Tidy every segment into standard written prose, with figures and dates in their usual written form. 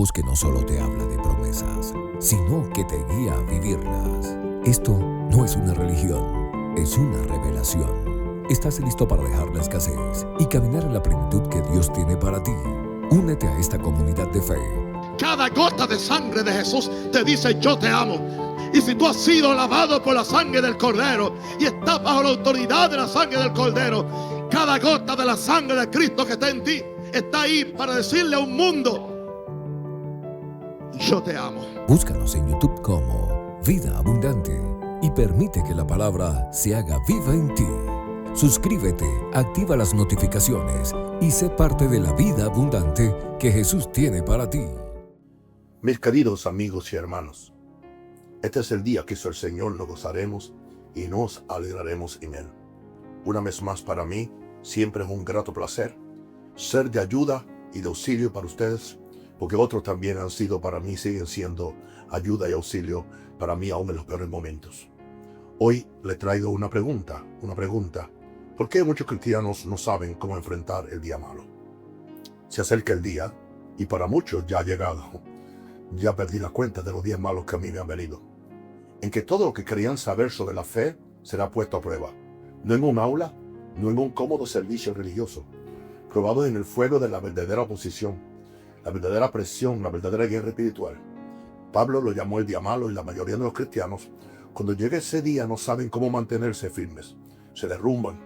Dios que no solo te habla de promesas, sino que te guía a vivirlas. Esto no es una religión, es una revelación. ¿Estás listo para dejar la escasez y caminar en la plenitud que Dios tiene para ti? Únete a esta comunidad de fe. Cada gota de sangre de Jesús te dice: yo te amo. Y si tú has sido lavado por la sangre del Cordero y estás bajo la autoridad de la sangre del Cordero, cada gota de la sangre de Cristo que está en ti está ahí para decirle a un mundo: yo te amo. Búscanos en YouTube como Vida Abundante y permite que la palabra se haga viva en ti. Suscríbete, activa las notificaciones y sé parte de la vida abundante que Jesús tiene para ti. Mis queridos amigos y hermanos, este es el día que hizo el Señor, lo gozaremos y nos alegraremos en Él. Una vez más, para mí siempre es un grato placer ser de ayuda y de auxilio para ustedes, porque otros también han sido para mí, siguen siendo ayuda y auxilio para mí aún en los peores momentos. Hoy le traigo una pregunta. ¿Por qué muchos cristianos no saben cómo enfrentar el día malo? Se acerca el día y para muchos ya ha llegado. Ya perdí la cuenta de los días malos que a mí me han venido, en que todo lo que querían saber sobre la fe será puesto a prueba, no en un aula, no en un cómodo servicio religioso, probado en el fuego de la verdadera oposición, la verdadera presión, la verdadera guerra espiritual. Pablo lo llamó el día malo y la mayoría de los cristianos, cuando llega ese día, no saben cómo mantenerse firmes. Se derrumban,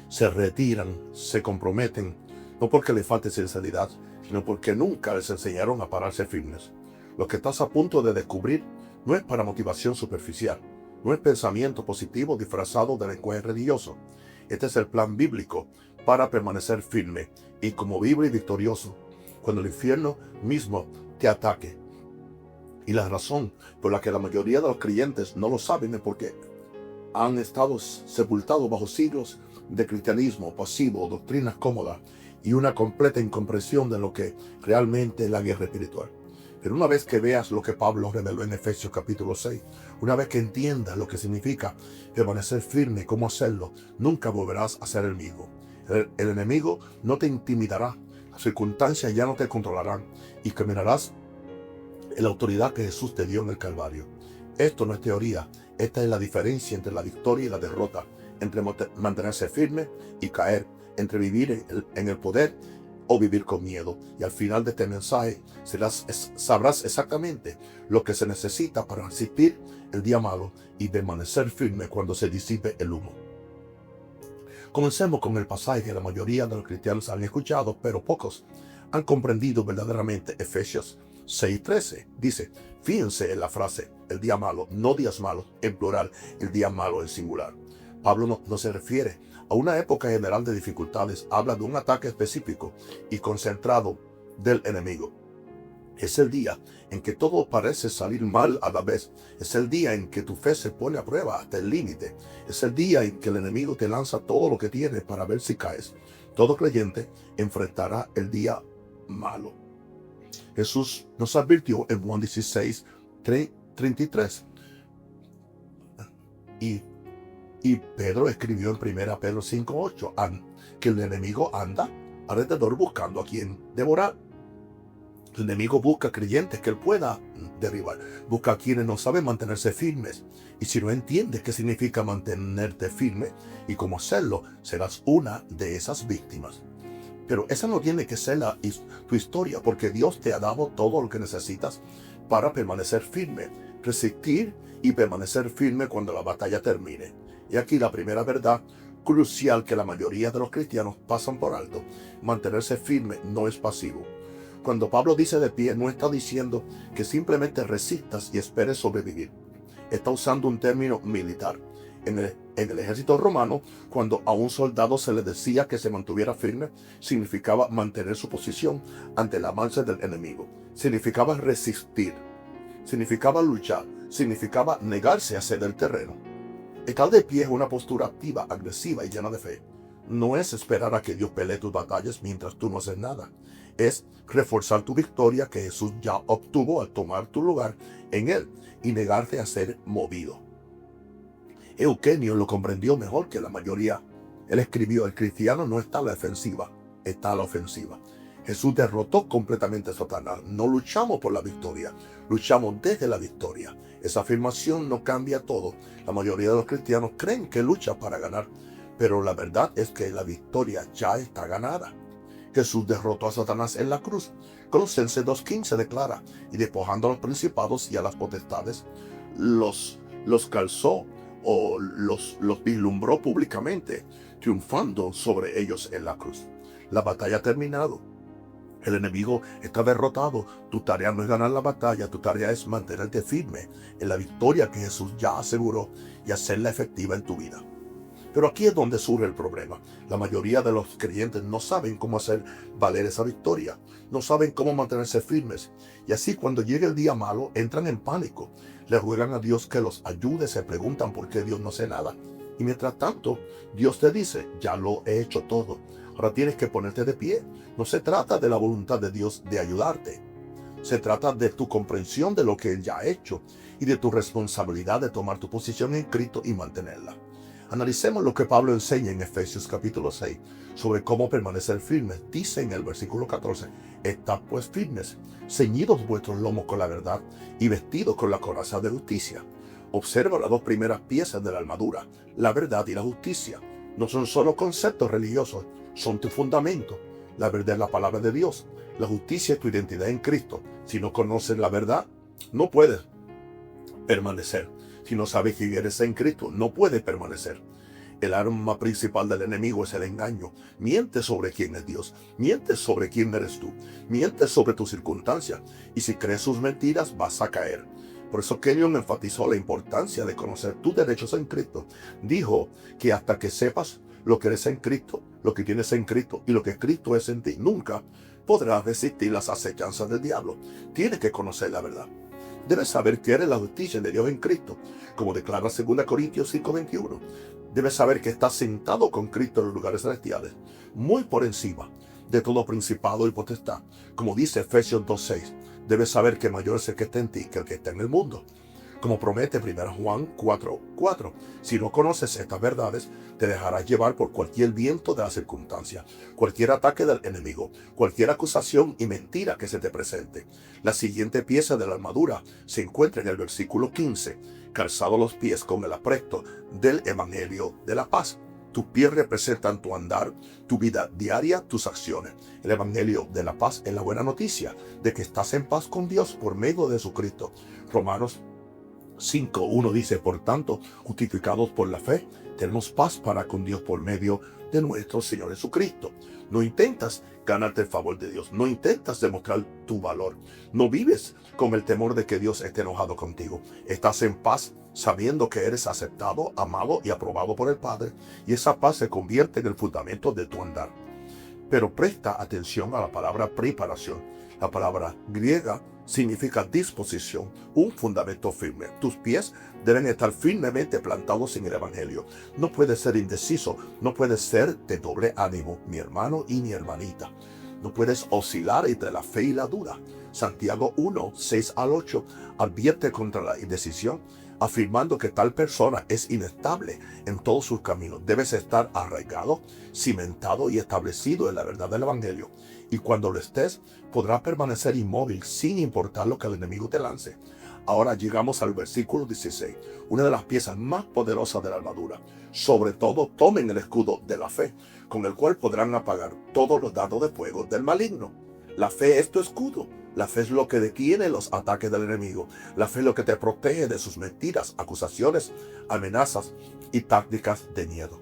se retiran, se comprometen, no porque les falte sinceridad, sino porque nunca les enseñaron a pararse firmes. Lo que estás a punto de descubrir no es para motivación superficial, no es pensamiento positivo disfrazado de lenguaje religioso. Este es el plan bíblico para permanecer firme y como vivo y victorioso cuando el infierno mismo te ataque. Y la razón por la que la mayoría de los creyentes no lo saben es porque han estado sepultados bajo siglos de cristianismo pasivo, doctrinas cómodas y una completa incomprensión de lo que realmente es la guerra espiritual. Pero una vez que veas lo que Pablo reveló en Efesios capítulo 6, una vez que entiendas lo que significa permanecer firme, cómo hacerlo, nunca volverás a ser el mismo. El enemigo no te intimidará, las circunstancias ya no te controlarán y caminarás en la autoridad que Jesús te dio en el Calvario. Esto no es teoría, esta es la diferencia entre la victoria y la derrota, entre mantenerse firme y caer, entre vivir en el poder o vivir con miedo. Y al final de este mensaje sabrás exactamente lo que se necesita para resistir el día malo y permanecer firme cuando se disipe el humo. Comencemos con el pasaje que la mayoría de los cristianos han escuchado, pero pocos han comprendido verdaderamente. Efesios 6:13 dice: fíjense en la frase el día malo, no días malos en plural, el día malo en singular. Pablo no se refiere a una época general de dificultades, habla de un ataque específico y concentrado del enemigo. Es el día en que todo parece salir mal a la vez. Es el día en que tu fe se pone a prueba hasta el límite. Es el día en que el enemigo te lanza todo lo que tiene para ver si caes. Todo creyente enfrentará el día malo. Jesús nos advirtió en Juan 16:33. Y Pedro escribió en 1 Pedro 5:8 que el enemigo anda alrededor buscando a quien devorar. El enemigo busca creyentes que él pueda derribar. Busca a quienes no saben mantenerse firmes. Y si no entiendes qué significa mantenerte firme y cómo hacerlo, serás una de esas víctimas. Pero esa no tiene que ser tu historia, porque Dios te ha dado todo lo que necesitas para permanecer firme, resistir y permanecer firme cuando la batalla termine. Y aquí la primera verdad crucial que la mayoría de los cristianos pasan por alto: mantenerse firme no es pasivo. Cuando Pablo dice de pie, no está diciendo que simplemente resistas y esperes sobrevivir. Está usando un término militar. En el ejército romano, cuando a un soldado se le decía que se mantuviera firme, significaba mantener su posición ante el avance del enemigo. Significaba resistir. Significaba luchar. Significaba negarse a ceder el terreno. Estar de pie es una postura activa, agresiva y llena de fe. No es esperar a que Dios pelee tus batallas mientras tú no haces nada. Es reforzar tu victoria que Jesús ya obtuvo al tomar tu lugar en Él y negarte a ser movido. Eugenio lo comprendió mejor que la mayoría. Él escribió: el cristiano no está a la defensiva, está a la ofensiva. Jesús derrotó completamente a Satanás. No luchamos por la victoria, luchamos desde la victoria. Esa afirmación no cambia todo. La mayoría de los cristianos creen que luchan para ganar, pero la verdad es que la victoria ya está ganada. Jesús derrotó a Satanás en la cruz. Colosenses 2:15 declara: y despojando a los principados y a las potestades, los calzó o los vislumbró públicamente, triunfando sobre ellos en la cruz. La batalla ha terminado. El enemigo está derrotado. Tu tarea no es ganar la batalla, tu tarea es mantenerte firme en la victoria que Jesús ya aseguró y hacerla efectiva en tu vida. Pero aquí es donde surge el problema. La mayoría de los creyentes no saben cómo hacer valer esa victoria. No saben cómo mantenerse firmes. Y así cuando llegue el día malo, entran en pánico. Le ruegan a Dios que los ayude, se preguntan por qué Dios no hace nada. Y mientras tanto, Dios te dice: ya lo he hecho todo. Ahora tienes que ponerte de pie. No se trata de la voluntad de Dios de ayudarte. Se trata de tu comprensión de lo que Él ya ha hecho y de tu responsabilidad de tomar tu posición en Cristo y mantenerla. Analicemos lo que Pablo enseña en Efesios capítulo 6 sobre cómo permanecer firmes. Dice en el versículo 14: estad pues firmes, ceñidos vuestros lomos con la verdad y vestidos con la coraza de justicia. Observa las dos primeras piezas de la armadura, la verdad y la justicia. No son solo conceptos religiosos, son tu fundamento. La verdad es la palabra de Dios. La justicia es tu identidad en Cristo. Si no conoces la verdad, no puedes permanecer. Si no sabes quién eres en Cristo, no puedes permanecer. El arma principal del enemigo es el engaño. Miente sobre quién es Dios. Miente sobre quién eres tú. Miente sobre tus circunstancias. Y si crees sus mentiras, vas a caer. Por eso Kenyon enfatizó la importancia de conocer tus derechos en Cristo. Dijo que hasta que sepas lo que eres en Cristo, lo que tienes en Cristo y lo que Cristo es en ti, nunca podrás resistir las acechanzas del diablo. Tienes que conocer la verdad. Debes saber que eres la justicia de Dios en Cristo, como declara 2 Corintios 5:21. Debes saber que estás sentado con Cristo en los lugares celestiales, muy por encima de todo principado y potestad. Como dice Efesios 2:6, debes saber que mayor es el que está en ti que el que está en el mundo. Como promete 1 Juan 4:4, si no conoces estas verdades, te dejarás llevar por cualquier viento de la circunstancia, cualquier ataque del enemigo, cualquier acusación y mentira que se te presente. La siguiente pieza de la armadura se encuentra en el versículo 15, calzado los pies con el apresto del evangelio de la paz. Tus pies representan tu andar, tu vida diaria, tus acciones. El evangelio de la paz es la buena noticia de que estás en paz con Dios por medio de Jesucristo. Romanos 5:1 dice: por tanto, justificados por la fe, tenemos paz para con Dios por medio de nuestro Señor Jesucristo. No intentas ganarte el favor de Dios, no intentas demostrar tu valor, no vives con el temor de que Dios esté enojado contigo. Estás en paz sabiendo que eres aceptado, amado y aprobado por el Padre, y esa paz se convierte en el fundamento de tu andar. Pero presta atención a la palabra preparación. La palabra griega significa disposición, un fundamento firme. Tus pies deben estar firmemente plantados en el Evangelio. No puedes ser indeciso, no puedes ser de doble ánimo, mi hermano y mi hermanita. No puedes oscilar entre la fe y la duda. Santiago 1:6-8 advierte contra la indecisión, afirmando que tal persona es inestable en todos sus caminos. Debes estar arraigado, cimentado y establecido en la verdad del Evangelio. Y cuando lo estés, podrás permanecer inmóvil sin importar lo que el enemigo te lance. Ahora llegamos al versículo 16, una de las piezas más poderosas de la armadura. Sobre todo, tomen el escudo de la fe, con el cual podrán apagar todos los dardos de fuego del maligno. La fe es tu escudo. La fe es lo que detiene los ataques del enemigo. La fe es lo que te protege de sus mentiras, acusaciones, amenazas y tácticas de miedo.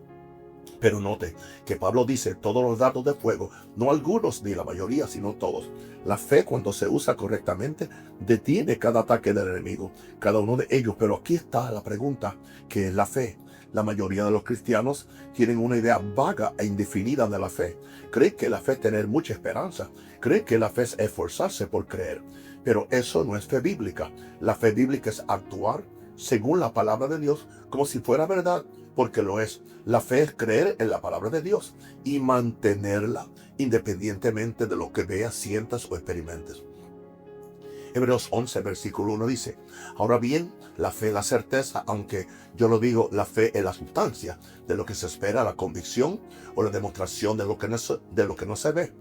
Pero note que Pablo dice todos los dardos de fuego, no algunos ni la mayoría, sino todos. La fe, cuando se usa correctamente, detiene cada ataque del enemigo, cada uno de ellos. Pero aquí está la pregunta: ¿qué es la fe? La mayoría de los cristianos tienen una idea vaga e indefinida de la fe. Creen que la fe es tener mucha esperanza. Creen que la fe es esforzarse por creer. Pero eso no es fe bíblica. La fe bíblica es actuar según la palabra de Dios como si fuera verdad, porque lo es. La fe es creer en la palabra de Dios y mantenerla independientemente de lo que veas, sientas o experimentes. Hebreos 11, versículo 1 dice: ahora bien, la fe es la certeza, aunque yo lo digo, la fe es la sustancia de lo que se espera, la convicción o la demostración de lo que no se ve.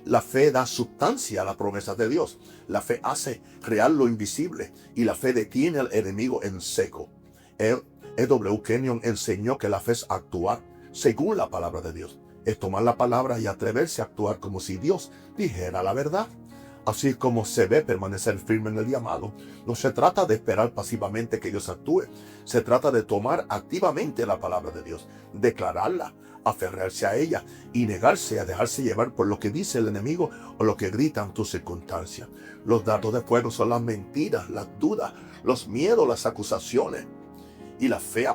La fe da sustancia a las promesas de Dios. La fe hace real lo invisible y la fe detiene al enemigo en seco. E.W. Kenyon enseñó que la fe es actuar según la palabra de Dios. Es tomar la palabra y atreverse a actuar como si Dios dijera la verdad. Así como se ve permanecer firme en el llamado, no se trata de esperar pasivamente que Dios actúe. Se trata de tomar activamente la palabra de Dios, declararla, aferrarse a ella y negarse a dejarse llevar por lo que dice el enemigo o lo que gritan tus circunstancias. Los dardos de fuego son las mentiras, las dudas, los miedos, las acusaciones. Y la fe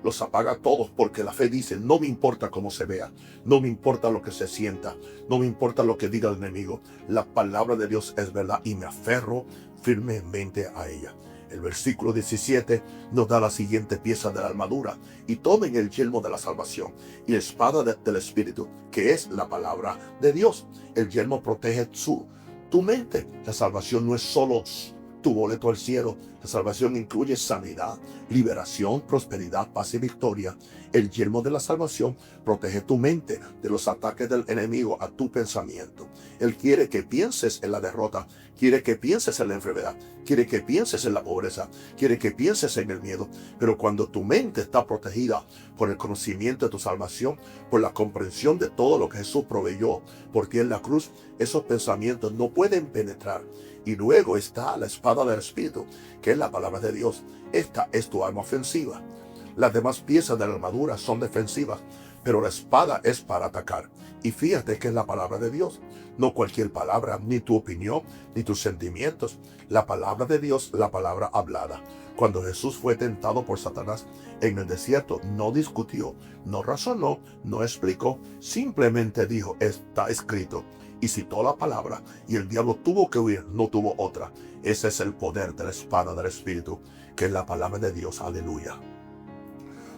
los apaga a todos, porque la fe dice: no me importa cómo se vea, no me importa lo que se sienta, no me importa lo que diga el enemigo. La palabra de Dios es verdad y me aferro firmemente a ella. El versículo 17 nos da la siguiente pieza de la armadura: y tomen el yelmo de la salvación y la espada del Espíritu, que es la palabra de Dios. El yelmo protege tu mente. La salvación no es solo tu boleto al cielo. La salvación incluye sanidad, liberación, prosperidad, paz y victoria. El yelmo de la salvación protege tu mente de los ataques del enemigo a tu pensamiento. Él quiere que pienses en la derrota, quiere que pienses en la enfermedad, quiere que pienses en la pobreza, quiere que pienses en el miedo. Pero cuando tu mente está protegida por el conocimiento de tu salvación, por la comprensión de todo lo que Jesús proveyó por ti en la cruz, esos pensamientos no pueden penetrar. Y luego está la espada del Espíritu, que es la palabra de Dios. Esta es tu arma ofensiva. Las demás piezas de la armadura son defensivas, pero la espada es para atacar. Y fíjate que es la palabra de Dios, no cualquier palabra, ni tu opinión, ni tus sentimientos. La palabra de Dios, la palabra hablada. Cuando Jesús fue tentado por Satanás en el desierto, no discutió, no razonó, no explicó, simplemente dijo: está escrito. Y citó la palabra, y el diablo tuvo que huir, no tuvo otra. Ese es el poder de la espada del Espíritu, que es la palabra de Dios. Aleluya.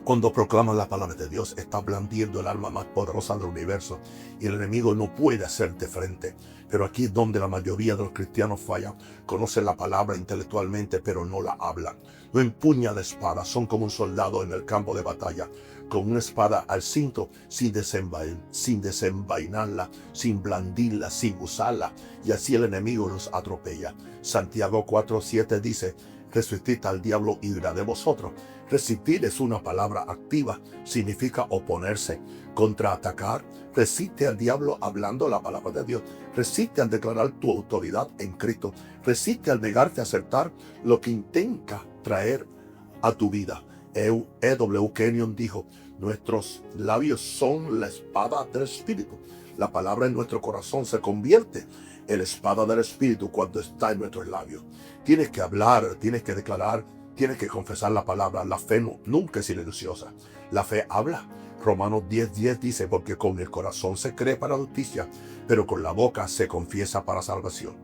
Cuando proclamas la palabra de Dios, estás blandiendo el arma más poderosa del universo, y el enemigo no puede hacerte frente. Pero aquí es donde la mayoría de los cristianos fallan. Conocen la palabra intelectualmente, pero no la hablan. No empuñan la espada, son como un soldado en el campo de batalla, con una espada al cinto, sin desenvainarla, sin blandirla, sin usarla, y así el enemigo los atropella. Santiago 4:7 dice: resistid al diablo y huirá de vosotros. Resistir es una palabra activa, significa oponerse, contraatacar. Resiste al diablo hablando la palabra de Dios. Resiste al declarar tu autoridad en Cristo. Resiste al negarte a aceptar lo que intenta traer a tu vida. E.W. Kenyon dijo: nuestros labios son la espada del Espíritu. La palabra en nuestro corazón se convierte en la espada del Espíritu cuando está en nuestros labios. Tienes que hablar, tienes que declarar, tienes que confesar la palabra. La fe nunca es silenciosa. La fe habla. Romanos 10:10 dice: porque con el corazón se cree para justicia, pero con la boca se confiesa para salvación.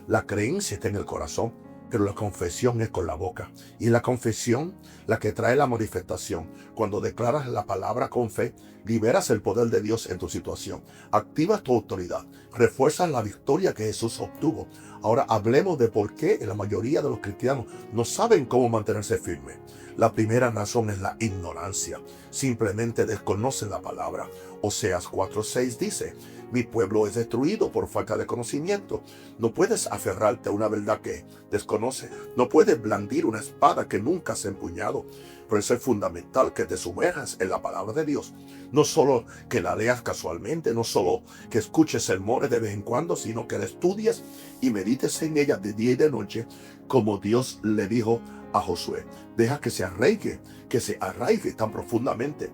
La creencia está en el corazón, pero la confesión es con la boca. Y la confesión, la que trae la manifestación. Cuando declaras la palabra con fe, liberas el poder de Dios en tu situación. Activas tu autoridad. Refuerzas la victoria que Jesús obtuvo. Ahora hablemos de por qué la mayoría de los cristianos no saben cómo mantenerse firmes. La primera razón es la ignorancia. Simplemente desconocen la palabra. Oseas 4:6 dice: mi pueblo es destruido por falta de conocimiento. No puedes aferrarte a una verdad que desconoces. No puedes blandir una espada que nunca has empuñado. Por eso es fundamental que te sumerjas en la palabra de Dios. No solo que la leas casualmente, no solo que escuches sermones de vez en cuando, sino que la estudies y medites en ella de día y de noche, como Dios le dijo a Josué. Deja que se arraigue tan profundamente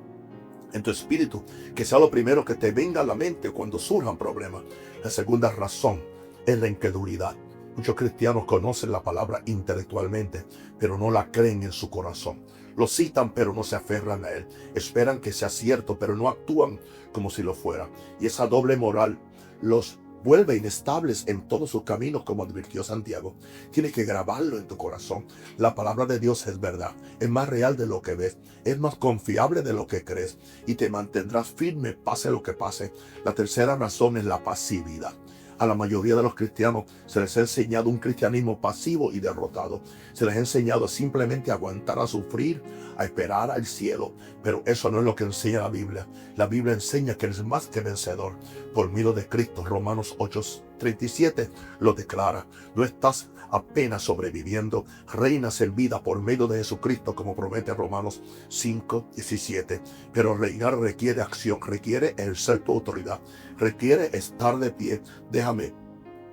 en tu espíritu, que sea lo primero que te venga a la mente cuando surjan problemas. La segunda razón es la incredulidad. Muchos cristianos conocen la palabra intelectualmente, pero no la creen en su corazón. Lo citan, pero no se aferran a él. Esperan que sea cierto, pero no actúan como si lo fuera. Y esa doble moral los vuelve inestables en todos sus caminos, como advirtió Santiago. Tienes que grabarlo en tu corazón. La palabra de Dios es verdad. Es más real de lo que ves. Es más confiable de lo que crees. Y te mantendrás firme, pase lo que pase. La tercera razón es la pasividad. A la mayoría de los cristianos se les ha enseñado un cristianismo pasivo y derrotado. Se les ha enseñado simplemente a aguantar, a sufrir, a esperar al cielo. Pero eso no es lo que enseña la Biblia. La Biblia enseña que eres más que vencedor por medio de Cristo. Romanos 8:37 lo declara. No estás apenas sobreviviendo, reinas en vida por medio de Jesucristo, como promete Romanos 5:17. Pero reinar requiere acción, requiere ejercer tu autoridad, requiere estar de pie. Déjame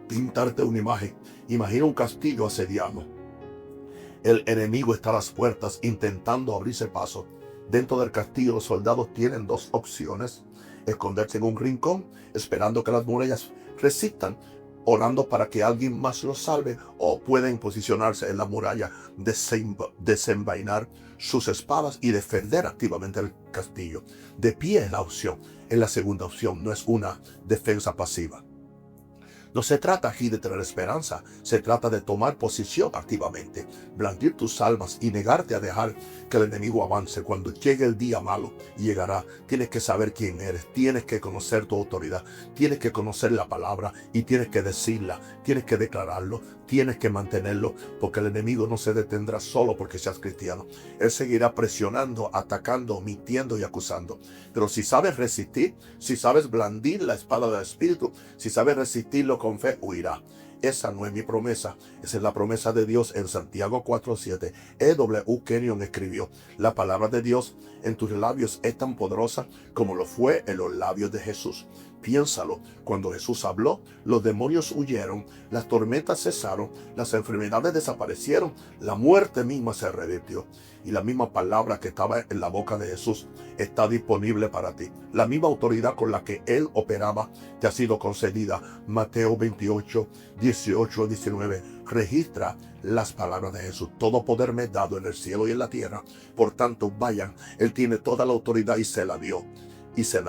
pintarte una imagen. Imagina un castillo asediado. El enemigo está a las puertas intentando abrirse paso. Dentro del castillo los soldados tienen dos opciones: esconderse en un rincón esperando que las murallas resistan, orando para que alguien más los salve, o pueden posicionarse en la muralla, desenvainar sus espadas y defender activamente el castillo. De pie es la opción. Es la segunda opción, no es una defensa pasiva. No se trata aquí de tener esperanza, se trata de tomar posición activamente, blandir tus armas y negarte a dejar que el enemigo avance. Cuando llegue el día malo, llegará, tienes que saber quién eres, tienes que conocer tu autoridad, tienes que conocer la palabra y tienes que decirla, tienes que declararlo, tienes que mantenerlo, porque el enemigo no se detendrá solo porque seas cristiano. Él seguirá presionando, atacando, mintiendo y acusando. Pero si sabes resistir, si sabes blandir la espada del Espíritu, si sabes resistirlo con fe, huirá. Esa no es mi promesa, esa es la promesa de Dios en Santiago 4:7. E.W. Kenyon escribió: la palabra de Dios en tus labios es tan poderosa como lo fue en los labios de Jesús. Piénsalo, cuando Jesús habló, los demonios huyeron, las tormentas cesaron, las enfermedades desaparecieron, la muerte misma se revirtió. Y la misma palabra que estaba en la boca de Jesús está disponible para ti. La misma autoridad con la que Él operaba te ha sido concedida. Mateo 28:18-19. Registra las palabras de Jesús: todo poder me es dado en el cielo y en la tierra. Por tanto, vayan. Él tiene toda la autoridad y se la dio. Y se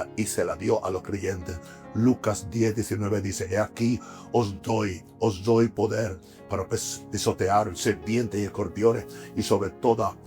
la dio a los creyentes. Lucas 10:19 dice: he aquí os doy poder para pisotear serpientes y escorpiones y sobre todo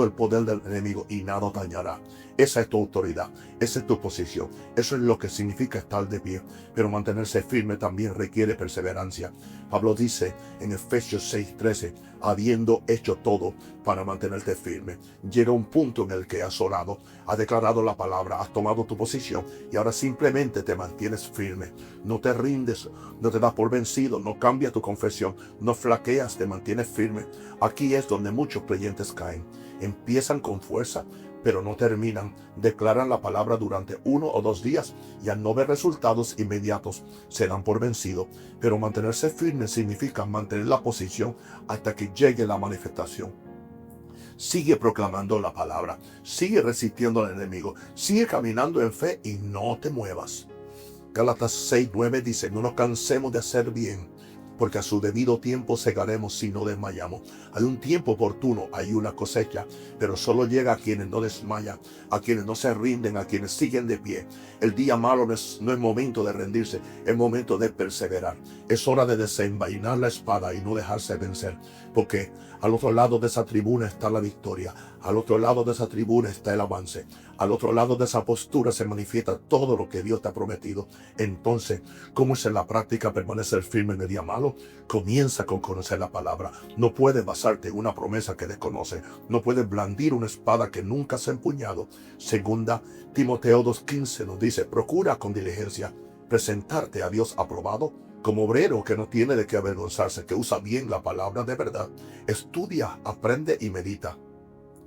el poder del enemigo, y nada os dañará. Esa es tu autoridad, esa es tu posición, eso es lo que significa estar de pie. Pero mantenerse firme también requiere perseverancia. Pablo dice en Efesios 6:13: habiendo hecho todo para mantenerte firme. Llega un punto en el que has orado, has declarado la palabra, has tomado tu posición y ahora simplemente te mantienes firme. No te rindes, no te das por vencido, no cambias tu confesión, no flaqueas, te mantienes firme. Aquí es donde muchos creyentes caen. Empiezan con fuerza, pero no terminan. Declaran la palabra durante 1 o 2 días y al no ver resultados inmediatos se dan por vencido. Pero mantenerse firme significa mantener la posición hasta que llegue la manifestación. Sigue proclamando la palabra, sigue resistiendo al enemigo, sigue caminando en fe y no te muevas. Gálatas 6:9 dice: no nos cansemos de hacer bien, porque a su debido tiempo segaremos si no desmayamos. Hay un tiempo oportuno, hay una cosecha, pero solo llega a quienes no desmayan, a quienes no se rinden, a quienes siguen de pie. El día malo no es momento de rendirse, es momento de perseverar. Es hora de desenvainar la espada y no dejarse vencer, porque al otro lado de esa tribuna está la victoria, al otro lado de esa tribuna está el avance, al otro lado de esa postura se manifiesta todo lo que Dios te ha prometido. Entonces, ¿cómo es en la práctica permanecer firme en el día malo? Comienza con conocer la palabra. No puedes basarte en una promesa que desconoces. No puedes blandir una espada que nunca has empuñado. Segunda Timoteo 2:15 nos dice: procura con diligencia presentarte a Dios aprobado, como obrero que no tiene de qué avergonzarse, que usa bien la palabra de verdad. Estudia, aprende y medita.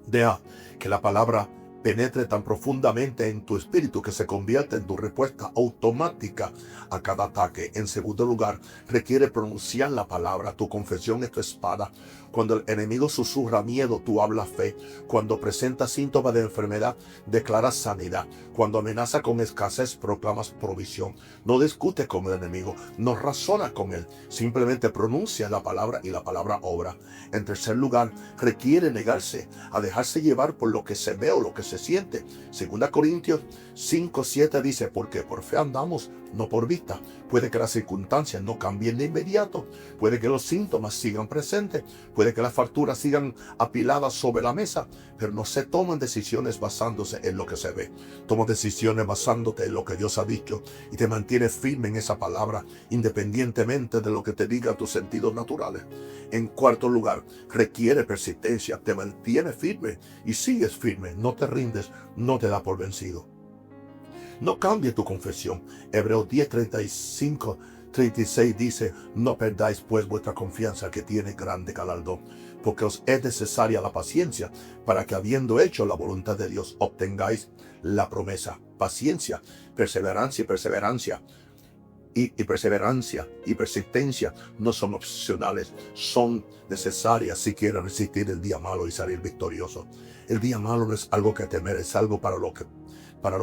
Deja que la palabra penetre tan profundamente en tu espíritu que se convierte en tu respuesta automática a cada ataque. En segundo lugar, requiere pronunciar la palabra. Tu confesión es tu espada. Cuando el enemigo susurra miedo, tú hablas fe. Cuando presenta síntomas de enfermedad, declaras sanidad. Cuando amenaza con escasez, proclamas provisión. No discutes con el enemigo, no razonas con él. Simplemente pronuncia la palabra y la palabra obra. En tercer lugar, requiere negarse a dejarse llevar por lo que se ve o lo que se siente. 2 Corintios 5:7 dice, porque por fe andamos, no por vista. Puede que las circunstancias no cambien de inmediato, puede que los síntomas sigan presentes, puede que las facturas sigan apiladas sobre la mesa, pero no se toman decisiones basándose en lo que se ve. Tomas decisiones basándote en lo que Dios ha dicho y te mantienes firme en esa palabra, independientemente de lo que te digan tus sentidos naturales. En cuarto lugar, requiere persistencia, te mantienes firme y sigues firme, no te rindes, no te da por vencido. No cambie tu confesión. Hebreos 10:35-36 dice, no perdáis pues vuestra confianza, que tiene grande galardón, porque os es necesaria la paciencia, para que habiendo hecho la voluntad de Dios, obtengáis la promesa. Paciencia, perseverancia y perseverancia. Y perseverancia y persistencia no son opcionales, son necesarias si quieres resistir el día malo y salir victorioso. El día malo no es algo que temer, es algo para lo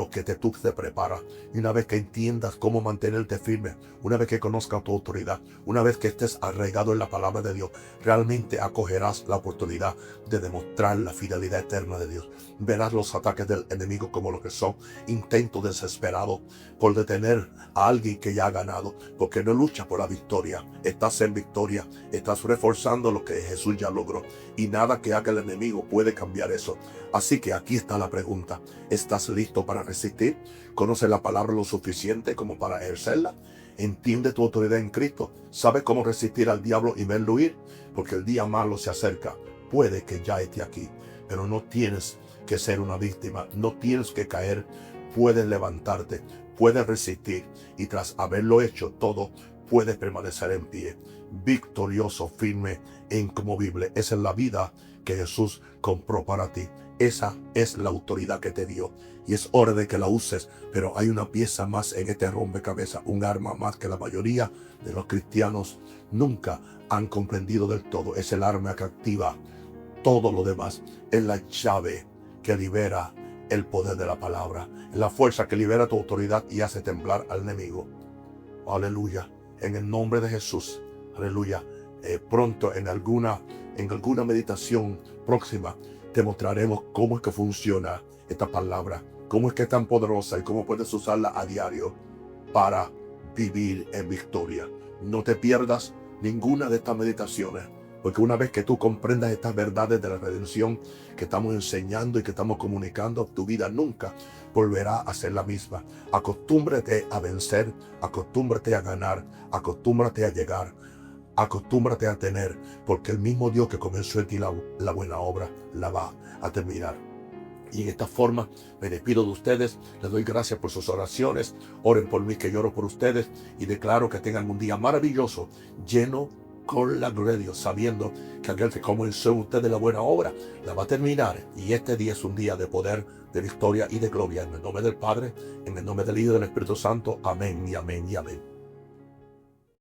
que tú te preparas. Y una vez que entiendas cómo mantenerte firme, una vez que conozcas tu autoridad, una vez que estés arraigado en la palabra de Dios, realmente acogerás la oportunidad de demostrar la fidelidad eterna de Dios. Verás los ataques del enemigo como lo que son, intentos desesperados por detener a alguien que ya ha ganado, porque no lucha por la victoria. Estás en victoria, estás reforzando lo que Jesús ya logró, y nada que haga el enemigo puede cambiar eso. Así que aquí está la pregunta: ¿estás listo para resistir? ¿Conoces la palabra lo suficiente como para ejercerla? ¿Entiende tu autoridad en Cristo? ¿Sabes cómo resistir al diablo y verlo huir? Porque el día malo se acerca. Puede que ya esté aquí, pero no tienes que ser una víctima, no tienes que caer. Puedes levantarte, puedes resistir, y tras haberlo hecho todo, puedes permanecer en pie, victorioso, firme e inconmovible. Esa es la vida que Jesús compró para ti. Esa es la autoridad que te dio, y es hora de que la uses. Pero hay una pieza más en este rompecabezas, un arma más que la mayoría de los cristianos nunca han comprendido del todo. Es el arma que activa todo lo demás. Es la llave que libera el poder de la palabra, es la fuerza que libera tu autoridad y hace temblar al enemigo. Aleluya, en el nombre de Jesús. Aleluya. Pronto en alguna meditación próxima te mostraremos cómo es que funciona esta palabra, cómo es que es tan poderosa y cómo puedes usarla a diario para vivir en victoria. No te pierdas ninguna de estas meditaciones, porque una vez que tú comprendas estas verdades de la redención que estamos enseñando y que estamos comunicando, tu vida nunca volverá a ser la misma. Acostúmbrate a vencer, acostúmbrate a ganar, acostúmbrate a llegar, acostúmbrate a tener, porque el mismo Dios que comenzó en ti la buena obra la va a terminar. Y en esta forma me despido de ustedes. Les doy gracias por sus oraciones. Oren por mí, que lloro por ustedes, y declaro que tengan un día maravilloso, lleno con la gloria de Dios, sabiendo que aquel que comenzó en ustedes la buena obra la va a terminar. Y este día es un día de poder, de victoria y de gloria. En el nombre del Padre, en el nombre del Hijo y del Espíritu Santo. Amén y amén y amén.